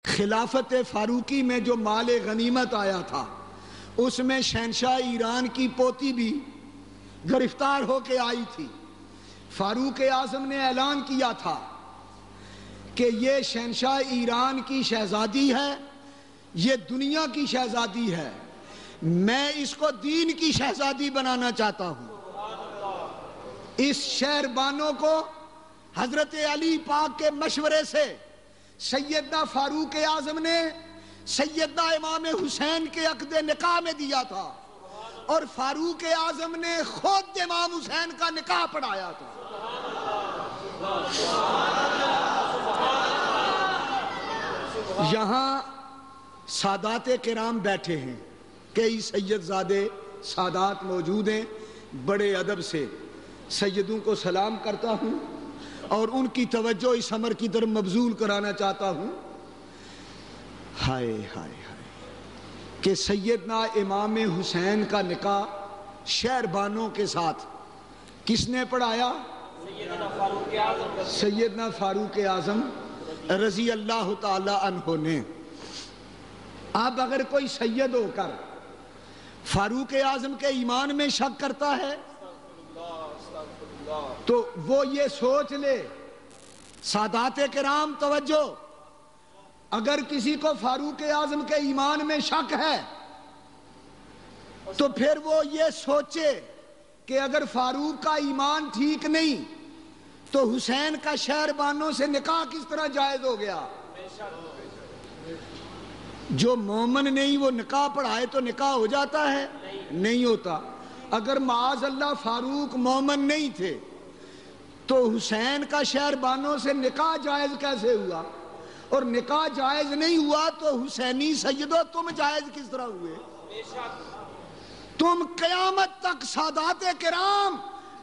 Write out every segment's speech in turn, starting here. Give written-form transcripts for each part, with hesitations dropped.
خلافت فاروقی میں جو مال غنیمت آیا تھا اس میں شہنشاہ ایران کی پوتی بھی گرفتار ہو کے آئی تھی۔ فاروق اعظم نے اعلان کیا تھا کہ یہ شہنشاہ ایران کی شہزادی ہے، یہ دنیا کی شہزادی ہے، میں اس کو دین کی شہزادی بنانا چاہتا ہوں۔ اس شہر بانو کو حضرت علی پاک کے مشورے سے سیدنا فاروق اعظم نے سیدنا امام حسین کے عقد نکاح میں دیا تھا، اور فاروق اعظم نے خود امام حسین کا نکاح پڑھایا تھا۔ یہاں سادات کرام بیٹھے ہیں، کئی سید زادے سادات موجود ہیں، بڑے ادب سے سیدوں کو سلام کرتا ہوں اور ان کی توجہ اس امر کی طرف مبذول کرانا چاہتا ہوں۔ ہائے ہائے ہائے کہ سیدنا امام حسین کا نکاح شہر بانوں کے ساتھ کس نے پڑھایا؟ سیدنا فاروق اعظم رضی اللہ تعالی عنہ نے۔ اب اگر کوئی سید ہو کر فاروق اعظم کے ایمان میں شک کرتا ہے تو وہ یہ سوچ لے، سادات کرام توجہ، اگر کسی کو فاروق اعظم کے ایمان میں شک ہے تو پھر وہ یہ سوچے کہ اگر فاروق کا ایمان ٹھیک نہیں تو حسین کا شہر بانوں سے نکاح کس طرح جائز ہو گیا؟ جو مومن نہیں وہ نکاح پڑھائے تو نکاح ہو جاتا ہے؟ نہیں ہوتا۔ اگر معاذ اللہ فاروق مومن نہیں تھے تو حسین کا شہر بانوں سے نکاح جائز کیسے ہوا؟ اور نکاح جائز نہیں ہوا تو حسینی سیدو تم جائز کس طرح ہوئے؟ تم قیامت تک سادات کرام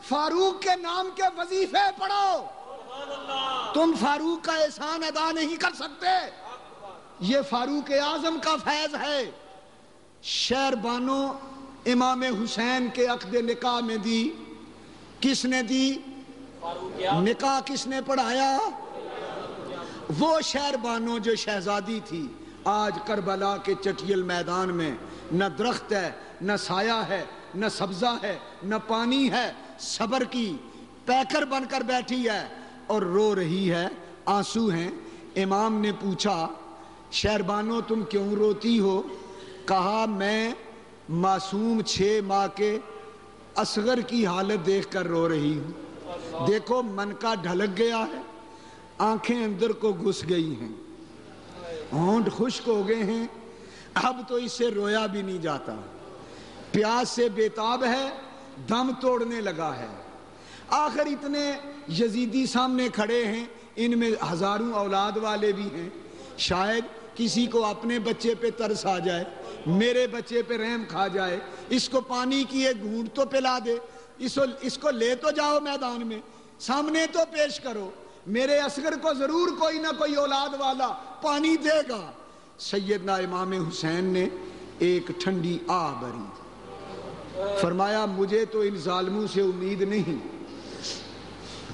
فاروق کے نام کے وظیفے پڑھو، تم فاروق کا احسان ادا نہیں کر سکتے۔ یہ فاروق اعظم کا فیض ہے۔ شہر بانو امام حسین کے عقد نکاح میں دی، کس نے دی؟ نکاح کس نے پڑھایا؟ وہ شہر بانو جو شہزادی تھی، آج کربلا کے چٹیل میدان میں نہ درخت ہے، نہ سایہ ہے، نہ سبزہ ہے، نہ پانی ہے، صبر کی پیکر بن کر بیٹھی ہے اور رو رہی ہے، آنسو ہیں۔ امام نے پوچھا شہر بانو تم کیوں روتی ہو؟ کہا میں معصوم 6 ماہ کے اصغر کی حالت دیکھ کر رو رہی ہوں۔ دیکھو من کا ڈھلک گیا ہے، آنکھیں اندر کو گھس گئی ہیں، ہونٹ خشک ہو گئے ہیں، اب تو اس سے رویا بھی نہیں جاتا، پیاس سے بیتاب ہے، دم توڑنے لگا ہے۔ آخر اتنے یزیدی سامنے کھڑے ہیں، ان میں ہزاروں اولاد والے بھی ہیں، شاید کسی کو اپنے بچے پہ ترس آ جائے، میرے بچے پہ رحم کھا جائے، اس کو پانی کی ایک گھونٹ تو پلا دے، اس کو لے تو جاؤ میدان میں، سامنے تو پیش کرو، میرے اصغر کو ضرور کوئی نہ کوئی اولاد والا پانی دے گا۔ سیدنا امام حسین نے ایک ٹھنڈی آہ بھری، فرمایا مجھے تو ان ظالموں سے امید نہیں،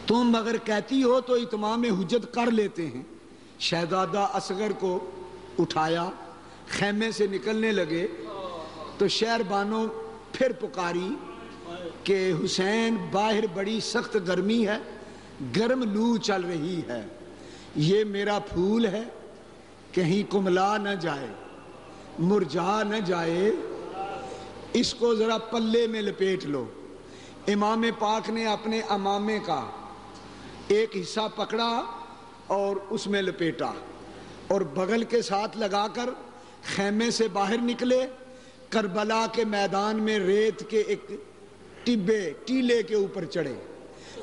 تم اگر کہتی ہو تو اتمام حجت کر لیتے ہیں۔ شہزادہ اصغر کو اٹھایا، خیمے سے نکلنے لگے تو شہر بانو پھر پکاری کہ حسین باہر بڑی سخت گرمی ہے، گرم لو چل رہی ہے، یہ میرا پھول ہے کہیں کملا نہ جائے، مرجھا نہ جائے، اس کو ذرا پلے میں لپیٹ لو۔ امام پاک نے اپنے امامے کا ایک حصہ پکڑا اور اس میں لپیٹا اور بغل کے ساتھ لگا کر خیمے سے باہر نکلے، کربلا کے میدان میں ریت کے ایک ٹیلے کے اوپر چڑھے۔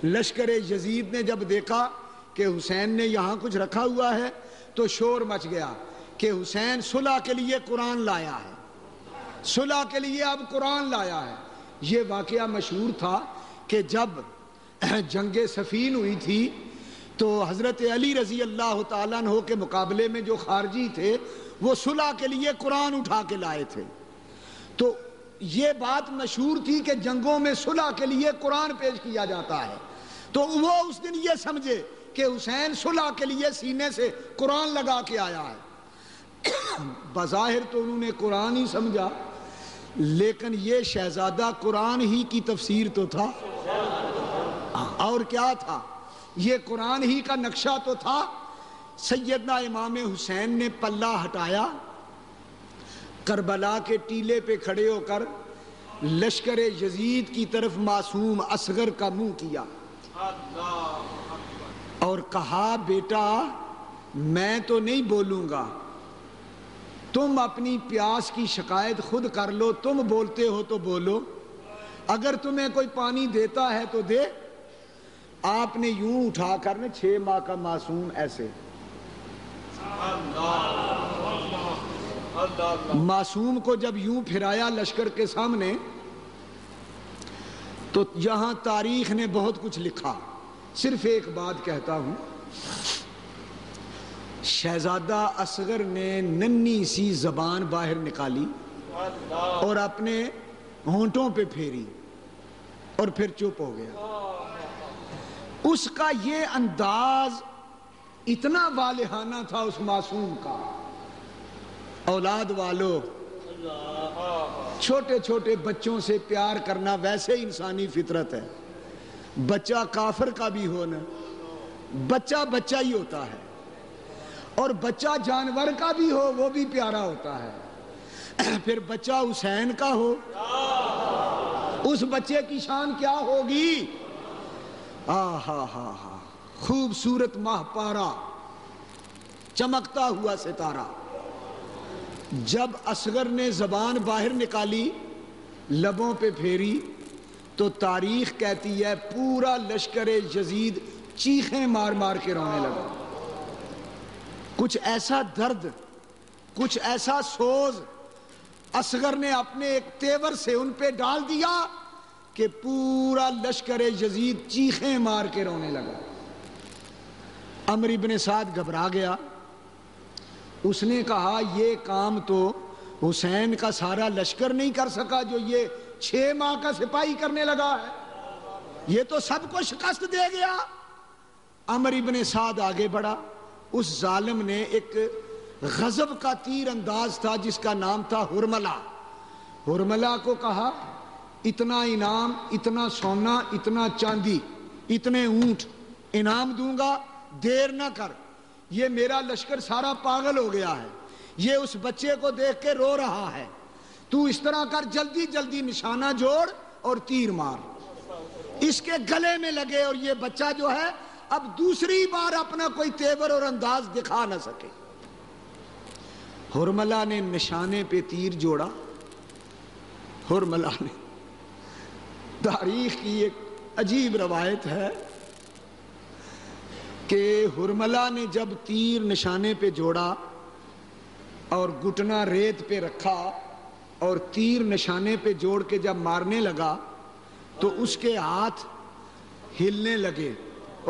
لشکر یزید نے جب دیکھا کہ حسین نے یہاں کچھ رکھا ہوا ہے تو شور مچ گیا کہ حسین صلح کے لیے قرآن لایا ہے، صلح کے لیے اب قرآن لایا ہے۔ یہ واقعہ مشہور تھا کہ جب جنگ صفین ہوئی تھی تو حضرت علی رضی اللہ تعالیٰ عنہ کے مقابلے میں جو خارجی تھے وہ صلح کے لیے قرآن اٹھا کے لائے تھے، تو یہ بات مشہور تھی کہ جنگوں میں صلح کے لیے قرآن پیش کیا جاتا ہے، تو وہ اس دن یہ سمجھے کہ حسین صلح کے لیے سینے سے قرآن لگا کے آیا ہے۔ بظاہر تو انہوں نے قرآن ہی سمجھا، لیکن یہ شہزادہ قرآن ہی کی تفسیر تو تھا، اور کیا تھا، یہ قرآن ہی کا نقشہ تو تھا۔ سیدنا امام حسین نے پلہ ہٹایا، کربلا کے ٹیلے پہ کھڑے ہو کر لشکر یزید کی طرف معصوم اصغر کا منہ کیا اور کہا بیٹا میں تو نہیں بولوں گا، تم اپنی پیاس کی شکایت خود کر لو، تم بولتے ہو تو بولو، اگر تمہیں کوئی پانی دیتا ہے تو دے۔ آپ نے یوں اٹھا کر 6 ماہ کا معصوم ایسے، معصوم کو جب یوں پھرایا لشکر کے سامنے، تو یہاں تاریخ نے بہت کچھ لکھا، صرف ایک بات کہتا ہوں، شہزادہ اصغر نے ننھی سی زبان باہر نکالی اور اپنے ہونٹوں پہ پھیری اور پھر چپ ہو گیا۔ اس کا یہ انداز اتنا والہانہ تھا اس معصوم کا۔ اولاد والو، چھوٹے چھوٹے بچوں سے پیار کرنا ویسے انسانی فطرت ہے، بچہ کافر کا بھی ہونا، بچہ بچہ ہی ہوتا ہے، اور بچہ جانور کا بھی ہو وہ بھی پیارا ہوتا ہے، پھر بچہ حسین کا ہو اس بچے کی شان کیا ہوگی؟ خوبصورت ماہ پارا، چمکتا ہوا ستارہ۔ جب اصغر نے زبان باہر نکالی، لبوں پہ پھیری، تو تاریخ کہتی ہے پورا لشکر یزید چیخیں مار مار کے رونے لگا۔ کچھ ایسا درد، کچھ ایسا سوز اصغر نے اپنے ایک تیور سے ان پہ ڈال دیا کہ پورا لشکر یزید چیخیں مار کے رونے لگا۔ عمرو ابن سعد گھبرا گیا، اس نے کہا یہ کام تو حسین کا سارا لشکر نہیں کر سکا جو یہ 6 ماہ کا سپاہی کرنے لگا ہے، یہ تو سب کو شکست دے گیا۔ عمرو ابن سعد آگے بڑھا، اس ظالم نے ایک غضب کا تیر انداز تھا جس کا نام تھا ہرملہ۔ ہرملہ کو کہا اتنا انعام، اتنا سونا، اتنا چاندی، اتنے اونٹ انعام دوں گا، دیر نہ کر، یہ میرا لشکر سارا پاگل ہو گیا ہے، یہ اس بچے کو دیکھ کے رو رہا ہے، تو اس طرح کر جلدی جلدی نشانہ جوڑ اور تیر مار، اس کے گلے میں لگے اور یہ بچہ جو ہے اب دوسری بار اپنا کوئی تیور اور انداز دکھا نہ سکے۔ ہرملہ نے نشانے پہ تیر جوڑا، ہرملہ نے، تاریخ کی ایک عجیب روایت ہے کہ ہرملہ نے جب تیر نشانے پہ جوڑا اور گھٹنا ریت پہ رکھا اور تیر نشانے پہ جوڑ کے جب مارنے لگا تو اس کے ہاتھ ہلنے لگے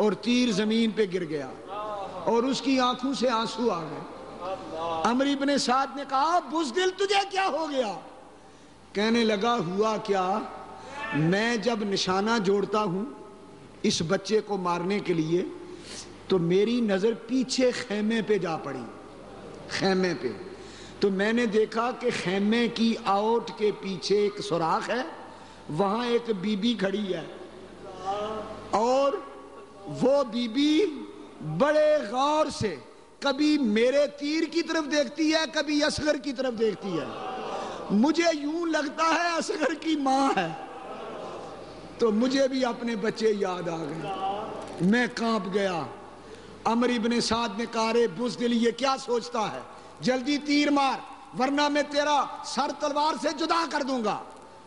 اور تیر زمین پہ گر گیا اور اس کی آنکھوں سے آنسو آ گئے۔ عمرو ابن سعد نے کہا بزدل تجھے کیا ہو گیا؟ کہنے لگا ہوا کیا، میں جب نشانہ جوڑتا ہوں اس بچے کو مارنے کے لیے تو میری نظر پیچھے خیمے پہ جا پڑی، خیمے پہ، تو میں نے دیکھا کہ خیمے کی آؤٹ کے پیچھے ایک سوراخ ہے، وہاں ایک بی بی کھڑی ہے اور وہ بی بی بڑے غور سے کبھی میرے تیر کی طرف دیکھتی ہے، کبھی اصغر کی طرف دیکھتی ہے، مجھے یوں لگتا ہے اصغر کی ماں ہے، تو مجھے بھی اپنے بچے یاد آ گئے، میں کانپ گیا۔ عمرو ابن سعد نے کہا رے بزدل یہ کیا سوچتا ہے، جلدی تیر مار ورنہ میں تیرا سر تلوار سے جدا کر دوں گا۔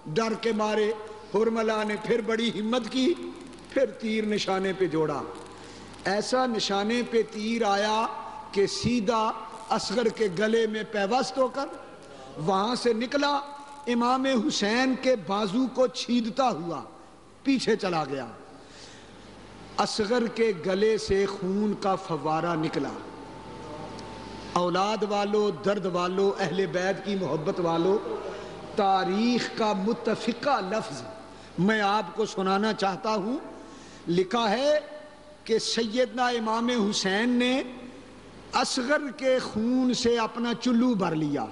ڈر کے مارے ہرملہ نے پھر بڑی ہمت کی، پھر تیر نشانے پہ جوڑا، ایسا نشانے پہ تیر آیا کہ سیدھا اصغر کے گلے میں پیوست ہو کر وہاں سے نکلا، امام حسین کے بازو کو چھیدتا ہوا پیچھے چلا گیا، اصغر کے گلے سے خون کا فوارہ نکلا۔ اولاد والو، درد والو، اہل بیت کی محبت والو، تاریخ کا متفقہ لفظ میں آپ کو سنانا چاہتا ہوں۔ لکھا ہے کہ سیدنا امام حسین نے اصغر کے خون سے اپنا چلو بھر لیا،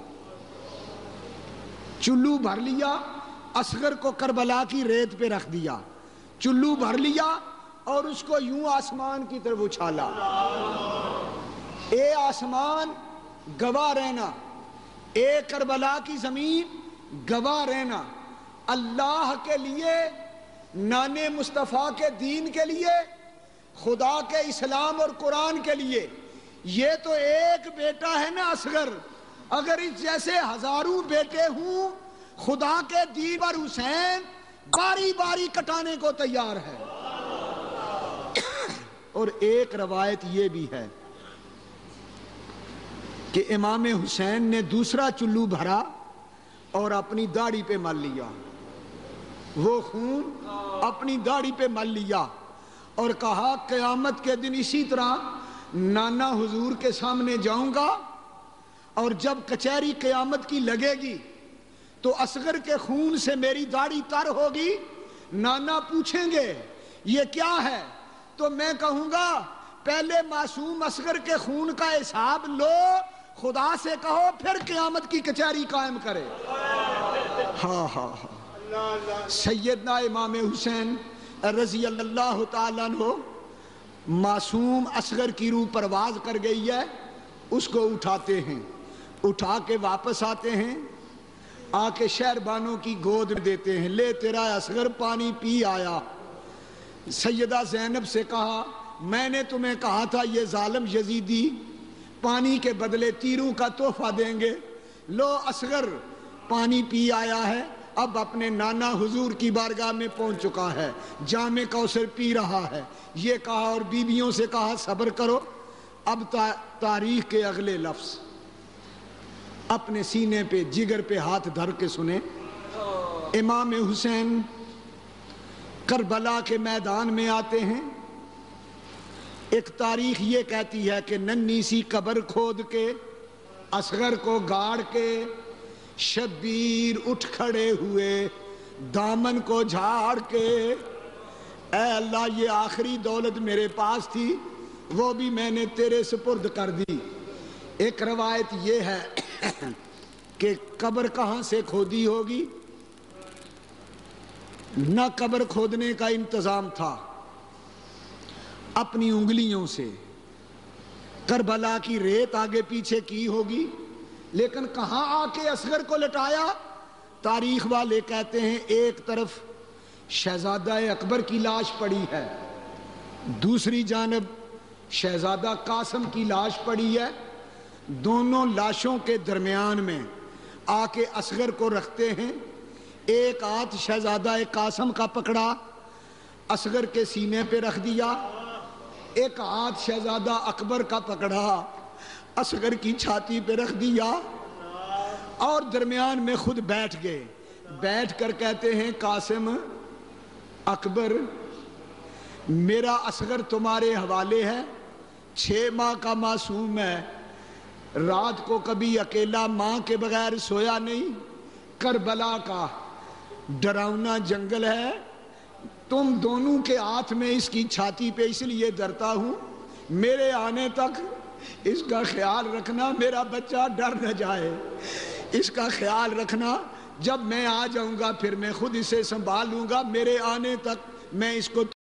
چلو بھر لیا، اصغر کو کربلا کی ریت پہ رکھ دیا، چلو بھر لیا اور اس کو یوں آسمان کی طرف اچھالا۔ اے آسمان گواہ رہنا، اے کربلا کی زمین گواہ رہنا، اللہ کے لیے، نانے مصطفیٰ کے دین کے لیے، خدا کے اسلام اور قرآن کے لیے، یہ تو ایک بیٹا ہے نا اصغر، اگر اس جیسے ہزاروں بیٹے ہوں خدا کے دین پر حسین باری باری کٹانے کو تیار ہے۔ اور ایک روایت یہ بھی ہے کہ امام حسین نے دوسرا چلو بھرا اور اپنی داڑھی پہ مل لیا، وہ خون اپنی داڑھی پہ مل لیا اور کہا قیامت کے دن اسی طرح نانا حضور کے سامنے جاؤں گا، اور جب کچہری قیامت کی لگے گی تو اصغر کے خون سے میری داڑھی تر ہوگی، نانا پوچھیں گے یہ کیا ہے، تو میں کہوں گا پہلے معصوم اصغر کے خون کا حساب لو، خدا سے کہو پھر قیامت کی کچہری قائم کرے۔ ہاں ہاں ہاں، سیدنا امام حسین رضی اللہ تعالیٰ عنہ، معصوم اصغر کی روح پرواز کر گئی ہے، اس کو اٹھاتے ہیں، اٹھا کے واپس آتے ہیں، آ کے شہربانوں کی گود میں دیتے ہیں، لے تیرا اصغر پانی پی آیا۔ سیدہ زینب سے کہا میں نے تمہیں کہا تھا یہ ظالم یزیدی پانی کے بدلے تیروں کا تحفہ دیں گے، لو اصغر پانی پی آیا ہے، اب اپنے نانا حضور کی بارگاہ میں پہنچ چکا ہے، جام کوثر پی رہا ہے۔ یہ کہا اور بیویوں سے کہا صبر کرو۔ اب تاریخ کے اگلے لفظ اپنے سینے پہ جگر پہ ہاتھ دھر کے سنیں۔ امام حسین کربلا کے میدان میں آتے ہیں، ایک تاریخ یہ کہتی ہے کہ ننھی سی قبر کھود کے اصغر کو گاڑ کے شبیر اٹھ کھڑے ہوئے دامن کو جھاڑ کے، اے اللہ یہ آخری دولت میرے پاس تھی وہ بھی میں نے تیرے سپرد کر دی۔ ایک روایت یہ ہے کہ قبر کہاں سے کھودی ہوگی، نہ قبر کھودنے کا انتظام تھا، اپنی انگلیوں سے کربلا کی ریت آگے پیچھے کی ہوگی، لیکن کہاں آ کے اصغر کو لٹایا؟ تاریخ والے کہتے ہیں ایک طرف شہزادہ اکبر کی لاش پڑی ہے، دوسری جانب شہزادہ قاسم کی لاش پڑی ہے، دونوں لاشوں کے درمیان میں آ کے اصغر کو رکھتے ہیں، ایک ہاتھ شہزادہ قاسم کا پکڑا اصغر کے سینے پہ رکھ دیا، ایک ہاتھ شہزادہ اکبر کا پکڑا اصغر کی چھاتی پہ رکھ دیا، اور درمیان میں خود بیٹھ گئے، بیٹھ کر کہتے ہیں قاسم اکبر میرا اصغر تمہارے حوالے ہے، 6 ماہ کا معصوم ہے، رات کو کبھی اکیلا ماں کے بغیر سویا نہیں، کربلا کا ڈراؤنا جنگل ہے، تم دونوں کے ہاتھ میں اس کی چھاتی پہ اس لیے ڈرتا ہوں، میرے آنے تک اس کا خیال رکھنا میرا بچہ ڈر نہ جائے، اس کا خیال رکھنا، جب میں آ جاؤں گا پھر میں خود اسے سنبھال لوں گا، میرے آنے تک میں اس کو